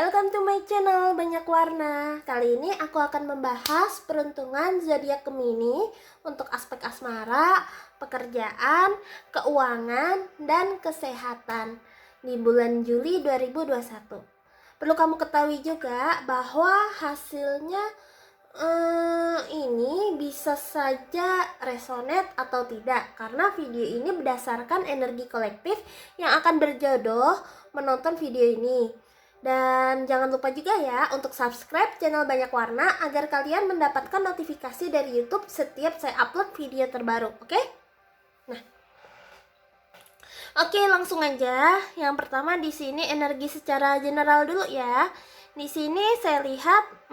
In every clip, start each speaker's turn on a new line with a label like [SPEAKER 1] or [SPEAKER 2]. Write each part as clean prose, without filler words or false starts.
[SPEAKER 1] Welcome to my channel Banyak Warna. Kali ini aku akan membahas peruntungan zodiak Gemini untuk aspek asmara, pekerjaan, keuangan, dan kesehatan di bulan Juli 2021. Perlu kamu ketahui juga bahwa hasilnya ini bisa saja resonate atau tidak, karena video ini berdasarkan energi kolektif yang akan berjodoh menonton video ini. Dan jangan lupa juga ya untuk subscribe channel Banyak Warna agar kalian mendapatkan notifikasi dari YouTube setiap saya upload video terbaru, oke? Oke, langsung aja. Yang pertama di sini energi secara general dulu ya. Di sini saya lihat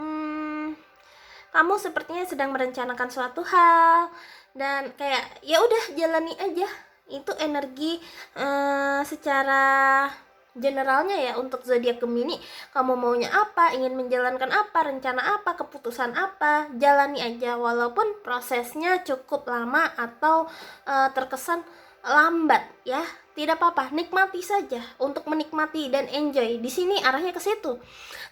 [SPEAKER 1] kamu sepertinya sedang merencanakan suatu hal dan kayak ya udah jalani aja. Itu energi secara generalnya ya untuk zodiak Gemini. Kamu maunya apa, ingin menjalankan apa, rencana apa, keputusan apa, jalani aja walaupun prosesnya cukup lama atau terkesan lambat ya. Tidak apa-apa, nikmati saja untuk menikmati dan enjoy. Di sini arahnya ke situ.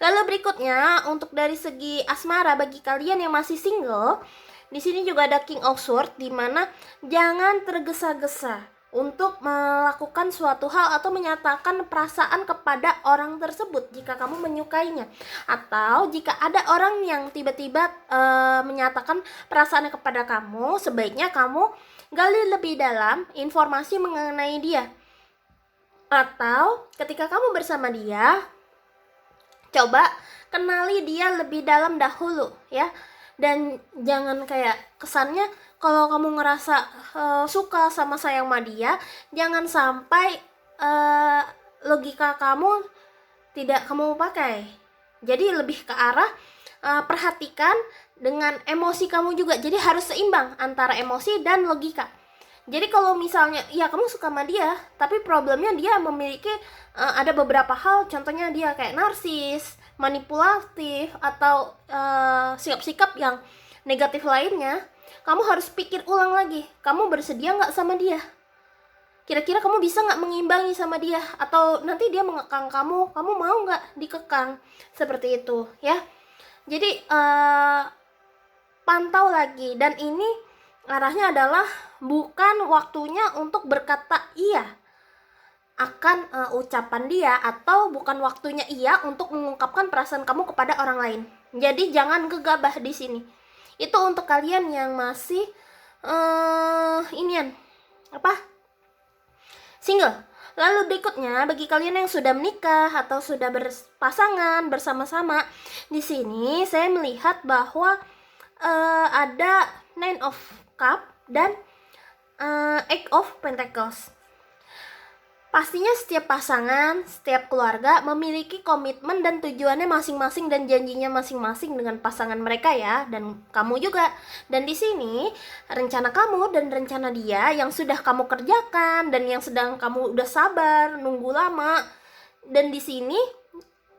[SPEAKER 1] Lalu berikutnya untuk dari segi asmara bagi kalian yang masih single, di sini juga ada King of Swords, di mana jangan tergesa-gesa untuk melakukan suatu hal atau menyatakan perasaan kepada orang tersebut jika kamu menyukainya, atau jika ada orang yang tiba-tiba menyatakan perasaannya kepada kamu, sebaiknya kamu gali lebih dalam informasi mengenai dia. Atau ketika kamu bersama dia, coba kenali dia lebih dalam dahulu ya. Dan jangan kayak kesannya kalau kamu ngerasa suka sama sayang sama dia, jangan sampai logika kamu tidak kamu pakai. Jadi lebih ke arah perhatikan dengan emosi kamu juga. Jadi harus seimbang antara emosi dan logika. Jadi kalau misalnya ya kamu suka sama dia, tapi problemnya dia memiliki ada beberapa hal, contohnya dia kayak narsis, manipulatif, atau sikap-sikap yang negatif lainnya, kamu harus pikir ulang lagi, kamu bersedia nggak sama dia? Kira-kira kamu bisa nggak mengimbangi sama dia? Atau nanti dia mengekang kamu mau nggak dikekang? Seperti itu ya. Jadi pantau lagi, dan ini arahnya adalah bukan waktunya untuk berkata iya akan ucapan dia, atau bukan waktunya iya untuk mengungkapkan perasaan kamu kepada orang lain. Jadi jangan gegabah di sini. Itu untuk kalian yang masih single. Lalu berikutnya bagi kalian yang sudah menikah atau sudah berpasangan bersama-sama, di sini saya melihat bahwa ada Nine of Cup dan Eight of Pentacles. Pastinya setiap pasangan, setiap keluarga memiliki komitmen dan tujuannya masing-masing dan janjinya masing-masing dengan pasangan mereka ya, dan kamu juga. Dan di sini rencana kamu dan rencana dia yang sudah kamu kerjakan dan yang sedang kamu udah sabar nunggu lama. Dan di sini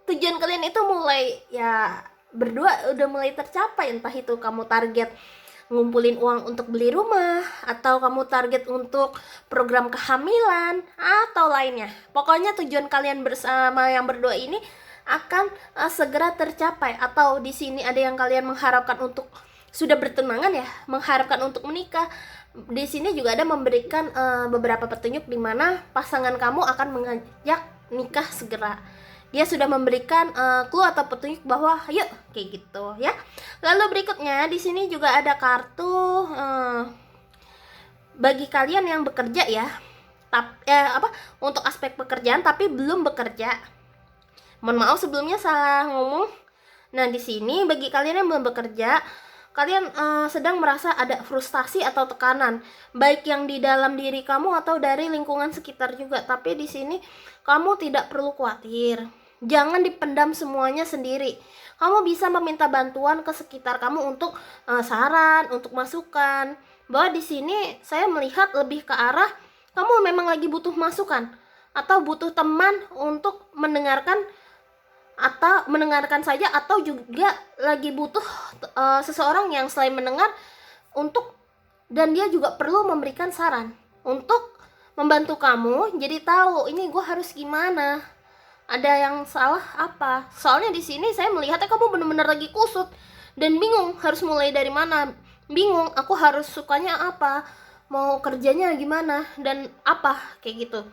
[SPEAKER 1] tujuan kalian itu mulai ya berdua udah mulai tercapai, entah itu kamu target ngumpulin uang untuk beli rumah, atau kamu target untuk program kehamilan atau lainnya. Pokoknya tujuan kalian bersama yang berdua ini akan segera tercapai. Atau di sini ada yang kalian mengharapkan untuk sudah bertunangan ya, mengharapkan untuk menikah. Di sini juga ada memberikan beberapa petunjuk di mana pasangan kamu akan mengajak nikah segera. Dia sudah memberikan clue atau petunjuk bahwa yuk kayak gitu ya. Lalu berikutnya di sini juga ada kartu bagi kalian yang bekerja ya. Untuk aspek pekerjaan tapi belum bekerja. Mohon maaf sebelumnya salah ngomong. Nah, di sini bagi kalian yang belum bekerja, kalian sedang merasa ada frustasi atau tekanan, baik yang di dalam diri kamu atau dari lingkungan sekitar juga. Tapi di sini kamu tidak perlu khawatir. Jangan dipendam semuanya sendiri. Kamu bisa meminta bantuan ke sekitar kamu untuk saran, untuk masukan. Bahwa di sini saya melihat lebih ke arah kamu memang lagi butuh masukan atau butuh teman untuk mendengarkan, atau mendengarkan saja, atau juga lagi butuh seseorang yang selain mendengar untuk, dan dia juga perlu memberikan saran untuk membantu kamu jadi tahu ini gue harus gimana, Ada yang salah apa? Soalnya di sini saya melihatnya kamu bener-bener lagi kusut dan bingung harus mulai dari mana. Bingung, aku harus sukanya apa, mau kerjanya gimana dan apa kayak gitu.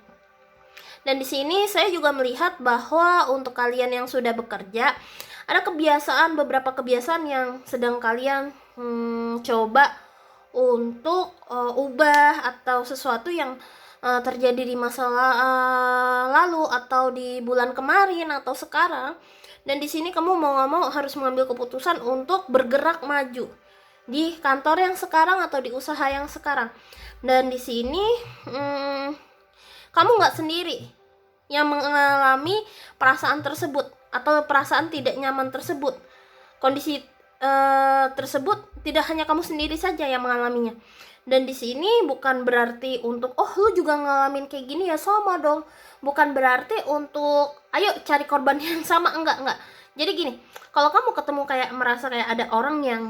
[SPEAKER 1] Dan di sini saya juga melihat bahwa untuk kalian yang sudah bekerja, ada beberapa kebiasaan yang sedang kalian coba untuk ubah, atau sesuatu yang terjadi di masa lalu atau di bulan kemarin atau sekarang. Dan di sini kamu mau nggak mau harus mengambil keputusan untuk bergerak maju di kantor yang sekarang atau di usaha yang sekarang. Dan di sini kamu nggak sendiri yang mengalami perasaan tersebut atau perasaan tidak nyaman tersebut. Kondisi tersebut tidak hanya kamu sendiri saja yang mengalaminya. Dan di sini bukan berarti untuk lu juga ngalamin kayak gini ya sama dong. Bukan berarti untuk ayo cari korban yang sama, enggak. Jadi gini, kalau kamu ketemu kayak merasa kayak ada orang yang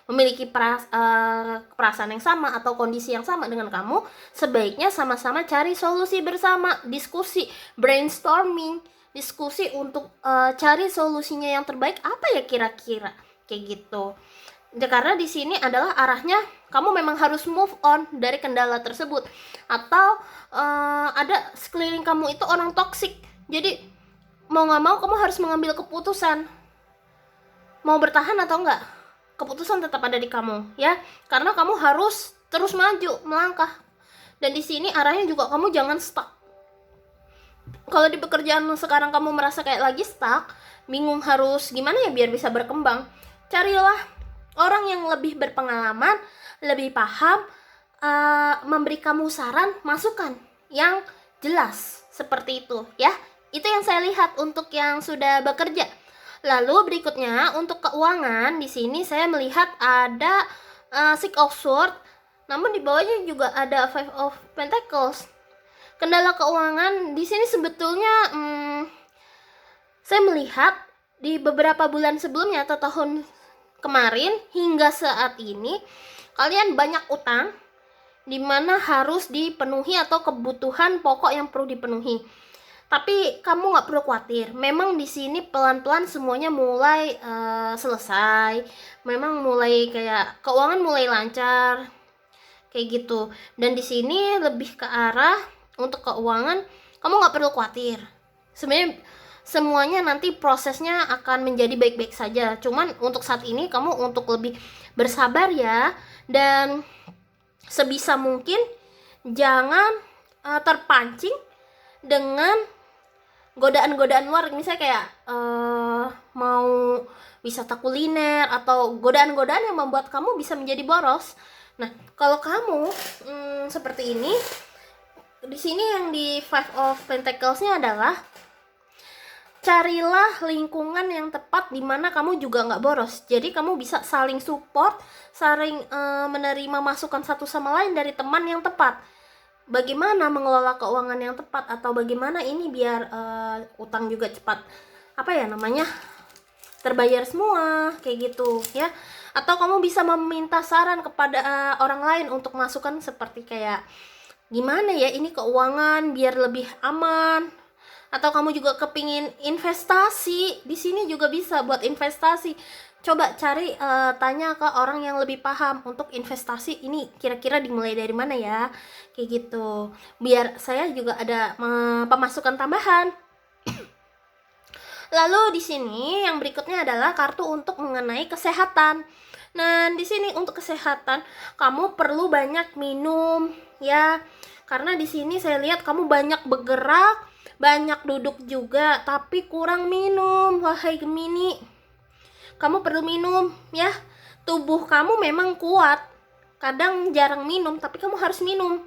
[SPEAKER 1] memiliki perasaan yang sama atau kondisi yang sama dengan kamu, sebaiknya sama-sama cari solusi bersama, diskusi, brainstorming, diskusi untuk cari solusinya yang terbaik apa ya kira-kira kayak gitu. Karena di sini adalah arahnya kamu memang harus move on dari kendala tersebut, atau ada sekeliling kamu itu orang toksik. Jadi mau nggak mau kamu harus mengambil keputusan mau bertahan atau enggak. Keputusan tetap ada di kamu ya, karena kamu harus terus maju melangkah. Dan di sini arahnya juga kamu jangan stuck. Kalau di pekerjaan sekarang kamu merasa kayak lagi stuck, bingung harus gimana ya biar bisa berkembang, carilah orang yang lebih berpengalaman, lebih paham, memberi kamu saran, masukan yang jelas seperti itu ya. Itu yang saya lihat untuk yang sudah bekerja. Lalu berikutnya untuk keuangan, di sini saya melihat ada Six of Swords, namun di bawahnya juga ada Five of Pentacles. Kendala keuangan di sini sebetulnya saya melihat di beberapa bulan sebelumnya atau tahun kemarin hingga saat ini kalian banyak utang dimana harus dipenuhi atau kebutuhan pokok yang perlu dipenuhi. Tapi kamu nggak perlu khawatir. Memang di sini pelan-pelan semuanya mulai selesai. Memang mulai kayak keuangan mulai lancar, kayak gitu. Dan di sini lebih ke arah untuk keuangan kamu nggak perlu khawatir. Sebenarnya semuanya nanti prosesnya akan menjadi baik-baik saja. Cuman untuk saat ini kamu untuk lebih bersabar ya. Dan sebisa mungkin jangan terpancing dengan godaan-godaan luar, misalnya kayak mau wisata kuliner atau godaan-godaan yang membuat kamu bisa menjadi boros. Nah, kalau kamu seperti ini, di sini yang di Five of Pentacles-nya adalah carilah lingkungan yang tepat di mana kamu juga nggak boros. Jadi kamu bisa saling support, saling menerima masukan satu sama lain dari teman yang tepat. Bagaimana mengelola keuangan yang tepat, atau bagaimana ini biar utang juga cepat terbayar semua kayak gitu ya. Atau kamu bisa meminta saran kepada orang lain untuk masukan seperti kayak gimana ya ini keuangan biar lebih aman. Atau kamu juga kepingin investasi, di sini juga bisa buat investasi. Coba cari tanya ke orang yang lebih paham untuk investasi ini kira-kira dimulai dari mana ya, kayak gitu. Biar saya juga ada pemasukan tambahan. Lalu di sini yang berikutnya adalah kartu untuk mengenai kesehatan. Nah, di sini untuk kesehatan kamu perlu banyak minum ya. Karena di sini saya lihat kamu banyak bergerak, banyak duduk juga, tapi kurang minum. Wahai Gemini, kamu perlu minum ya. Tubuh kamu memang kuat, kadang jarang minum, tapi kamu harus minum.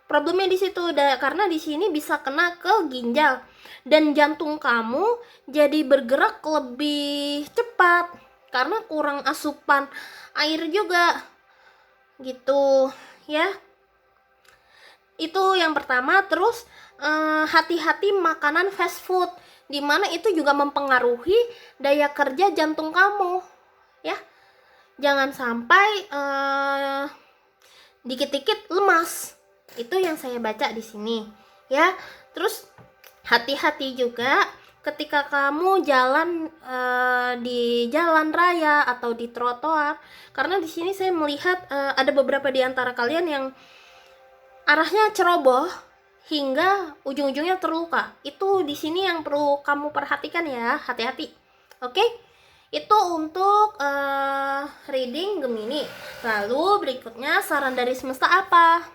[SPEAKER 1] Problemnya di situ, karena di sini bisa kena ke ginjal dan jantung kamu jadi bergerak lebih cepat karena kurang asupan air juga, gitu ya. Itu yang pertama. Terus hati-hati makanan fast food, dimana itu juga mempengaruhi daya kerja jantung kamu ya. Jangan sampai dikit-dikit lemas. Itu yang saya baca di sini ya. Terus Hati-hati juga ketika kamu jalan di jalan raya atau di trotoar, karena di sini saya melihat ada beberapa di antara kalian yang arahnya ceroboh hingga ujung-ujungnya terluka. Itu di sini yang perlu kamu perhatikan ya, hati-hati. Oke? Itu untuk reading Gemini. Lalu berikutnya saran dari semesta apa?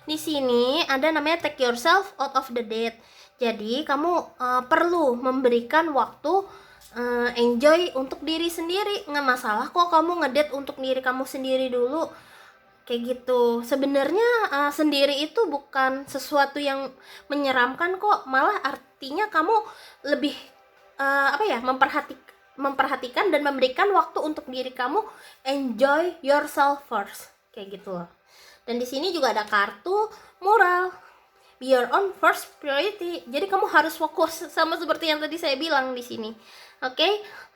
[SPEAKER 1] Di sini ada namanya take yourself out of the date. Jadi kamu perlu memberikan waktu enjoy untuk diri sendiri. Nggak masalah kok kamu ngedate untuk diri kamu sendiri dulu. Kayak gitu. Sebenarnya sendiri itu bukan sesuatu yang menyeramkan kok. Malah artinya kamu lebih memperhatikan dan memberikan waktu untuk diri kamu, enjoy yourself first. Kayak gitu loh. Dan di sini juga ada kartu moral, be your own first priority. Jadi kamu harus fokus sama seperti yang tadi saya bilang di sini. Oke,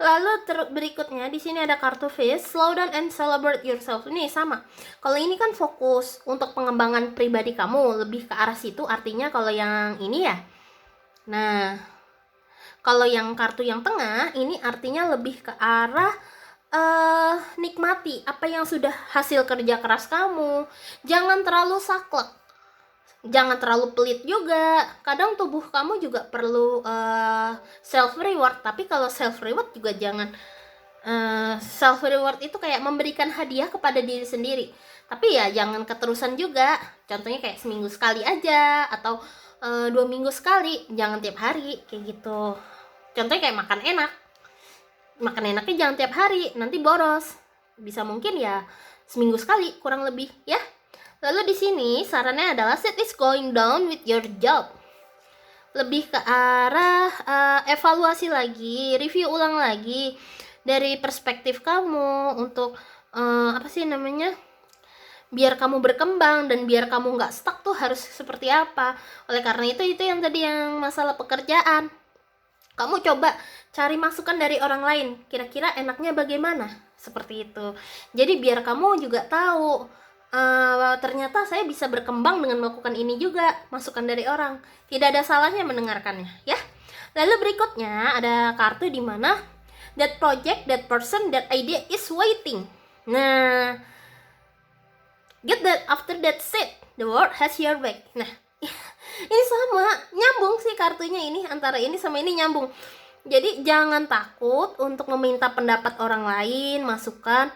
[SPEAKER 1] lalu berikutnya di sini ada kartu Fish, slow down and celebrate yourself. Ini sama. Kalau ini kan fokus untuk pengembangan pribadi kamu, lebih ke arah situ. Artinya kalau yang ini ya. Nah, kalau yang kartu yang tengah ini artinya lebih ke arah nikmati apa yang sudah hasil kerja keras kamu. Jangan terlalu saklek, jangan terlalu pelit juga. Kadang tubuh kamu juga perlu self reward. Tapi kalau self reward juga jangan self reward itu kayak memberikan hadiah kepada diri sendiri. Tapi ya jangan keterusan juga. Contohnya kayak seminggu sekali aja atau 2 minggu sekali. Jangan tiap hari kayak gitu. Contohnya kayak makan enaknya jangan tiap hari, nanti boros. Bisa mungkin ya seminggu sekali kurang lebih ya. Lalu di sini sarannya adalah set is going down with your job. Lebih ke arah evaluasi lagi, review ulang lagi dari perspektif kamu untuk biar kamu berkembang dan biar kamu nggak stuck tuh harus seperti apa. Oleh karena itu yang tadi yang masalah pekerjaan. Kamu coba cari masukan dari orang lain, kira-kira enaknya bagaimana, seperti itu. Jadi biar kamu juga tahu, ternyata saya bisa berkembang dengan melakukan ini juga, masukan dari orang. Tidak ada salahnya mendengarkannya, ya. Lalu berikutnya ada kartu di mana that project, that person, that idea is waiting. Nah, get that after that set, the world has your back. Nah, ini sama, nyambung sih kartunya ini, antara ini sama ini nyambung. Jadi jangan takut untuk meminta pendapat orang lain, masukan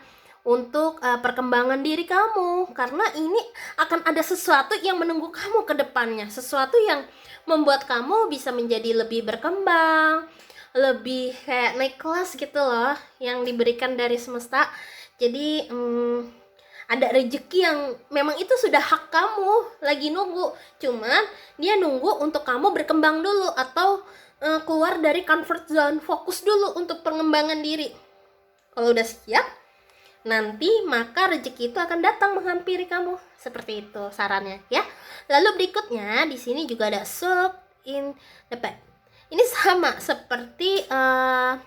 [SPEAKER 1] untuk perkembangan diri kamu, karena ini akan ada sesuatu yang menunggu kamu ke depannya, sesuatu yang membuat kamu bisa menjadi lebih berkembang, lebih kayak naik kelas gitu loh, yang diberikan dari semesta. Jadi ada rezeki yang memang itu sudah hak kamu, lagi nunggu. Cuman dia nunggu untuk kamu berkembang dulu atau keluar dari comfort zone, fokus dulu untuk pengembangan diri. Kalau udah siap, nanti maka rezeki itu akan datang menghampiri kamu. Seperti itu sarannya ya. Lalu berikutnya di sini juga ada soup in the bag. Ini sama seperti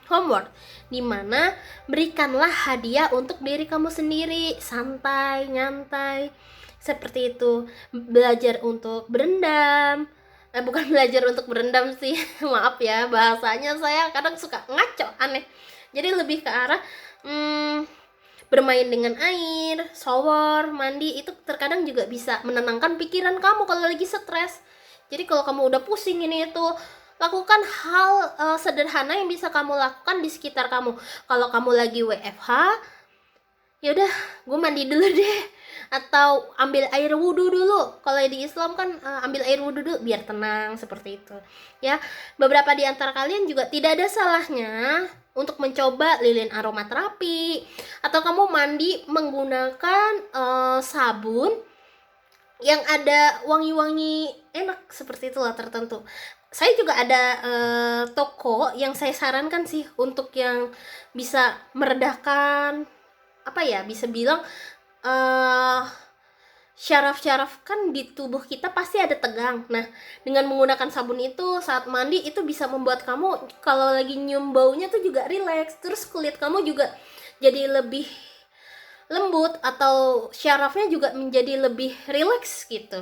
[SPEAKER 1] homework, dimana berikanlah hadiah untuk diri kamu sendiri, santai, nyantai, seperti itu. Belajar untuk berendam, bukan belajar untuk berendam sih, maaf ya bahasanya saya kadang suka ngaco, aneh. Jadi lebih ke arah bermain dengan air, shower, mandi, itu terkadang juga bisa menenangkan pikiran kamu kalau lagi stres. Jadi kalau kamu udah pusing ini itu, lakukan hal sederhana yang bisa kamu lakukan di sekitar kamu. Kalau kamu lagi WFH, yaudah gue mandi dulu deh, atau ambil air wudhu dulu. Kalau di Islam kan ambil air wudhu dulu biar tenang, seperti itu ya. Beberapa di antara kalian juga tidak ada salahnya untuk mencoba lilin aromaterapi, atau kamu mandi menggunakan sabun yang ada wangi-wangi enak, seperti itulah tertentu. Saya juga ada toko yang saya sarankan sih untuk yang bisa meredakan, bisa bilang syaraf-syaraf kan di tubuh kita pasti ada tegang. Nah, dengan menggunakan sabun itu saat mandi itu bisa membuat kamu kalau lagi nyium baunya tuh juga rileks. Terus kulit kamu juga jadi lebih lembut atau syarafnya juga menjadi lebih rileks gitu.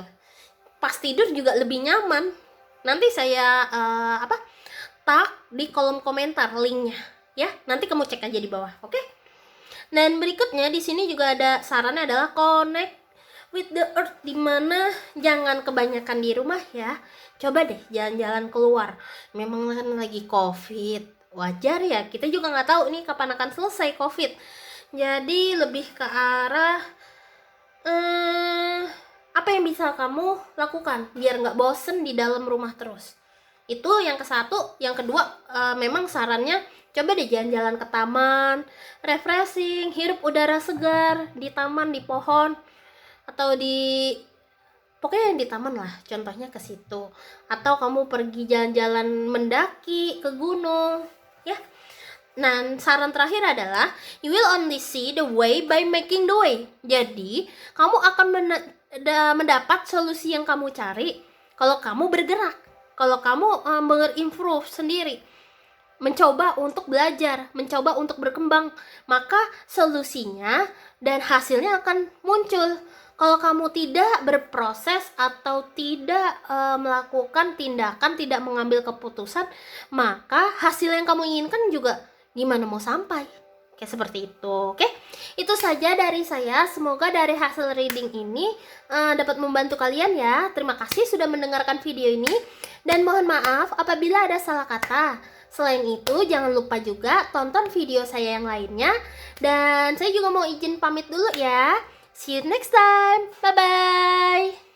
[SPEAKER 1] Pas tidur juga lebih nyaman. Nanti saya tag di kolom komentar linknya ya. Nanti kamu cek aja di bawah, oke? Dan berikutnya di sini juga ada sarannya adalah connect with the earth, dimana jangan kebanyakan di rumah ya. Coba deh jalan-jalan keluar. Memang kan lagi covid, wajar ya. Kita juga nggak tahu nih kapan akan selesai covid. Jadi lebih ke arah apa yang bisa kamu lakukan biar nggak bosen di dalam rumah terus. Itu yang ke satu. Yang kedua, memang sarannya coba deh jalan-jalan ke taman, refreshing, hirup udara segar di taman, di pohon, atau di pokoknya yang di taman lah, contohnya ke situ. Atau kamu pergi jalan-jalan mendaki ke gunung ya. Nah, saran terakhir adalah you will only see the way by making the way. Jadi, kamu akan mendapat solusi yang kamu cari kalau kamu bergerak. Kalau kamu berimprove sendiri, mencoba untuk belajar, mencoba untuk berkembang, maka solusinya dan hasilnya akan muncul. Kalau kamu tidak berproses atau tidak melakukan tindakan, tidak mengambil keputusan, maka hasil yang kamu inginkan juga gimana mau sampai. Kayak seperti itu, oke? Itu saja dari saya. Semoga dari hasil reading ini dapat membantu kalian ya. Terima kasih sudah mendengarkan video ini. Dan mohon maaf apabila ada salah kata. Selain itu, jangan lupa juga tonton video saya yang lainnya. Dan saya juga mau izin pamit dulu ya. See you next time. Bye-bye.